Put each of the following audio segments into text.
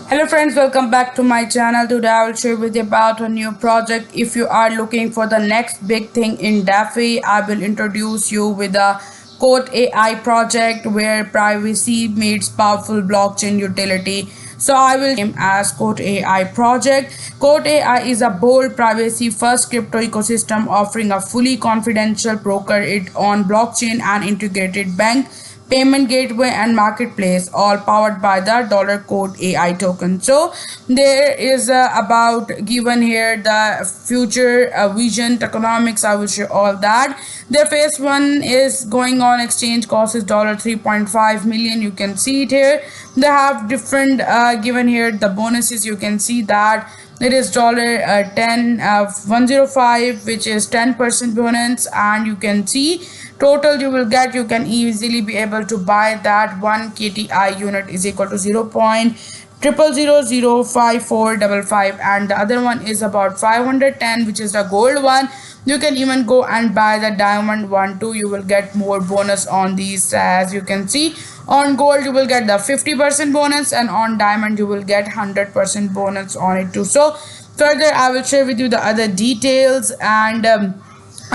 Hello friends, welcome back to my channel. Today I will share with you about a new project. If you are looking for the next big thing in DeFi, I will introduce you with the Code AI project where privacy meets powerful blockchain utility. So I will name as Code AI project. Code AI is a bold privacy first crypto ecosystem offering a fully confidential broker it on blockchain and integrated bank payment gateway and marketplace, all powered by the dollar code AI token. So there is about given here the future vision tokenomics. I will share all that. Their phase one is going on. Exchange cost is dollar 3.5 million. You can see it here. They have different given here the bonuses. You can see that it is dollar 10 105, which is 10% bonus, and you can see total you will get. You can easily be able to buy that 1 KTI unit is equal to 0.00005455, and the other one is about 510, which is the gold one. You can even go and buy the diamond one too. You will get more bonus on these. As you can see, on gold you will get the 50% bonus, and on diamond you will get 100% bonus on it too. So further I will share with you the other details, and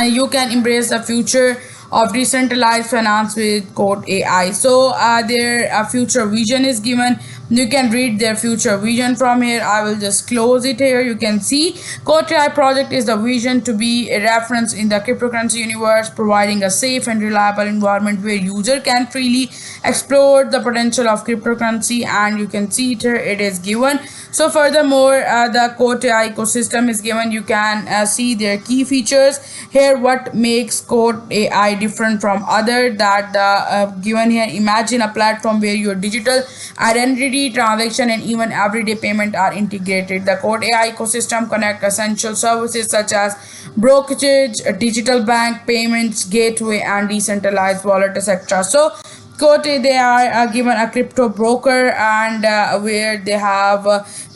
you can embrace the future of decentralized finance with Code AI. So their future vision is given. You can read their future vision from here. I will just close it here. You can see Code AI project is the vision to be a reference in the cryptocurrency universe, providing a safe and reliable environment where user can freely explore the potential of cryptocurrency. And you can see it here, it is given. So furthermore, the Code AI ecosystem is given. You can see their key features here. What makes Code AI different from other, that the given here, imagine a platform where your digital identity, transaction, and even everyday payment are integrated. The Code AI ecosystem connect essential services such as brokerage, digital bank, payments, gateway, and decentralized wallet, etc. So Cote, they are given a crypto broker, and where they have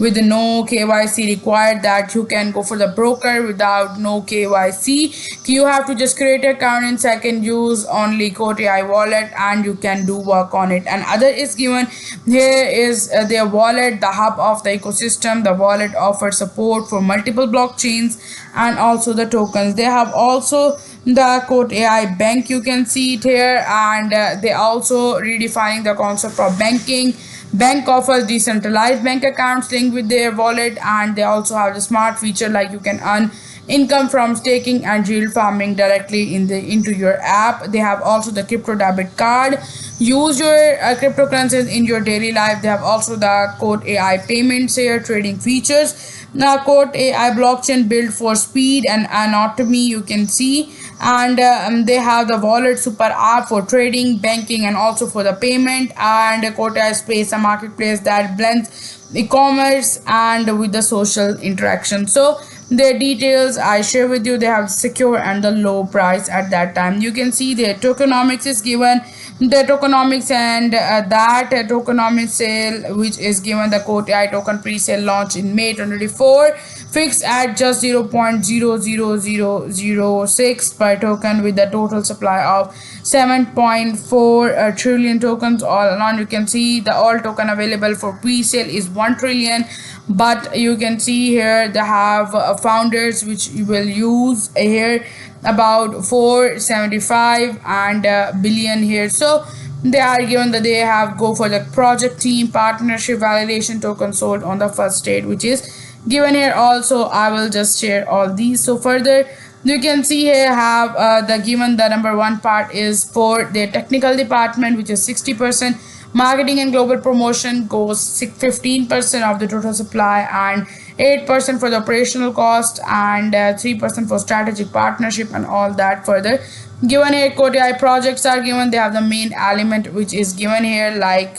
with no KYC required, that you can go for the broker without no KYC. You have to just create an account in second, use only Cote AI wallet, and you can do work on it. And other is given here is their wallet, the hub of the ecosystem. The wallet offers support for multiple blockchains and also the tokens. They have also the Code AI bank. You can see it here, and they also redefining the concept of banking. Bank offers decentralized bank accounts linked with their wallet, and they also have the smart feature like you can earn income from staking and yield farming directly into your app. They have also the crypto debit card. Use your cryptocurrencies in your daily life. They have also the Code AI payments here, trading features. Now Code AI blockchain built for speed and anatomy, you can see. And they have the wallet super app for trading, banking, and also for the payment. And Code AI Space, a marketplace that blends e-commerce and with the social interaction. So their details I share with you. They have secure and the low price at that time. You can see their tokenomics is given, the tokenomics, and that tokenomics sale which is given the Code AI token pre-sale launch in May 2024, fixed at just 0.00006 per token, with a total supply of 7.4 trillion tokens all along. You can see the all token available for pre-sale is 1 trillion, but you can see here they have founders which you will use here about 475 and billion here. So they are given that they have go for the project team partnership validation token sold on the first state, which is given here. Also I will just share all these. So further you can see here have the given the number one part is for their technical department, which is 60%. Marketing and global promotion goes 15% of the total supply, and 8% for the operational cost, and 3% for strategic partnership, and all that further. Given here, Code AI projects are given. They have the main element which is given here, like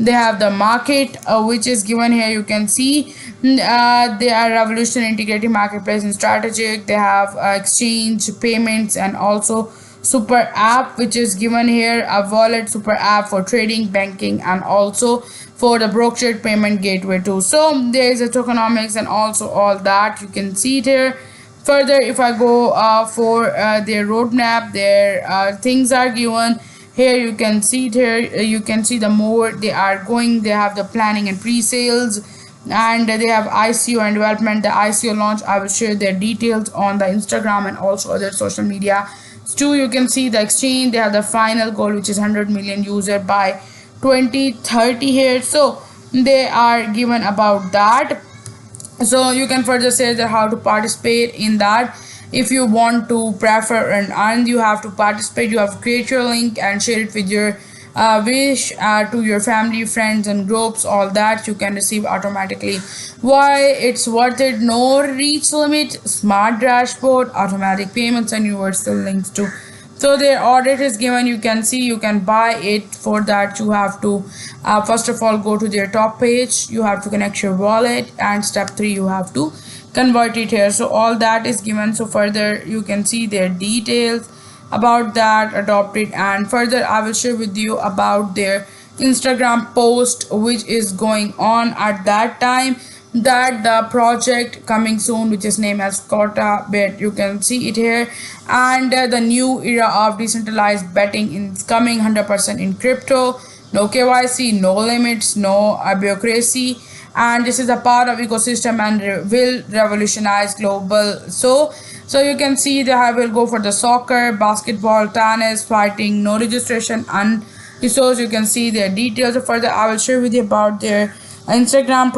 they have the market which is given here. You can see they are revolution integrating marketplace and strategic. They have exchange, payments, and also super app which is given here, a wallet super app for trading, banking, and also for the brokerage payment gateway too. So there is a tokenomics and also all that. You can see it here. Further, if I go for their roadmap, their things are given here. You can see it here. You can see the more they are going. They have the planning and pre-sales. and they have ICO and development. The ICO launch, I will share their details on the Instagram and also other social media. So you can see the exchange, they have the final goal which is 100 million user by 2030 here. So they are given about that. So you can further say that how to participate in that. If you want to prefer and earn, you have to participate. You have to create your link and share it with your wish to your family, friends and groups. All that you can receive automatically. Why it's worth it? No reach limit, smart dashboard, automatic payments and universal links too. So their audit is given, you can see, you can buy it. For that you have to first of all go to their top page, you have to connect your wallet, and step 3 you have to convert it here. So all that is given. So further you can see their details about that, adopt it. And further I will share with you about their Instagram post which is going on at that time, that the project coming soon which is named as Kota Bet, you can see it here. And the new era of decentralized betting is coming 100% in crypto, no KYC, no limits, no bureaucracy, and this is a part of ecosystem and will revolutionize global. So you can see that I will go for the soccer, basketball, tennis, fighting, no registration and resource. You can see their details. Further I will share with you about their Instagram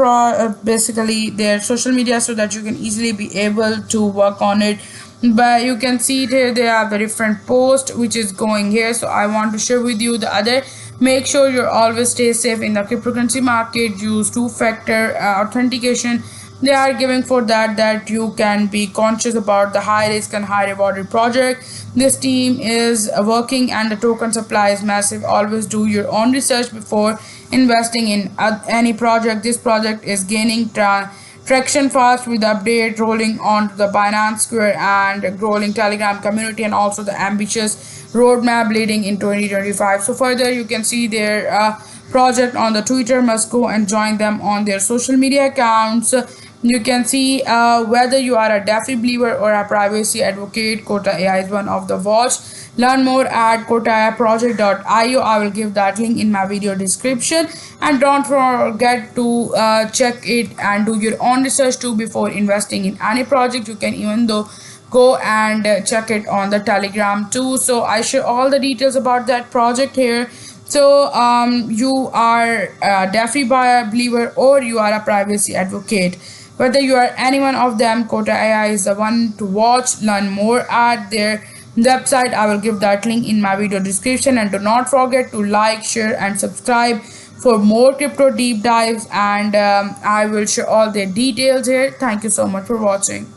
basically their social media, so that you can easily be able to work on it. But you can see it here, they have a different post which is going here. So I want to share with you the other. Make sure you always stay safe in the cryptocurrency market. Use two-factor authentication. They are giving for that you can be conscious about the high risk and high rewarded project. This team is working and the token supply is massive. Always do your own research before investing in any project. This project is gaining traction fast with the update rolling on to the Binance Square and growing Telegram community, and also the ambitious roadmap leading in 2025. So further you can see their project on the Twitter. Must go and join them on their social media accounts. You can see whether you are a DeFi believer or a privacy advocate, Kota AI is one of the watch. Learn more at kotaiproject.io. I will give that link in my video description. And don't forget to check it and do your own research too before investing in any project. You can even though go and check it on the Telegram too. So I share all the details about that project here. So you are a DeFi believer or you are a privacy advocate. Whether you are any one of them, Kota AI is the one to watch. Learn more at their website. I will give that link in my video description. And do not forget to like, share and subscribe for more crypto deep dives. And I will share all the details here. Thank you so much for watching.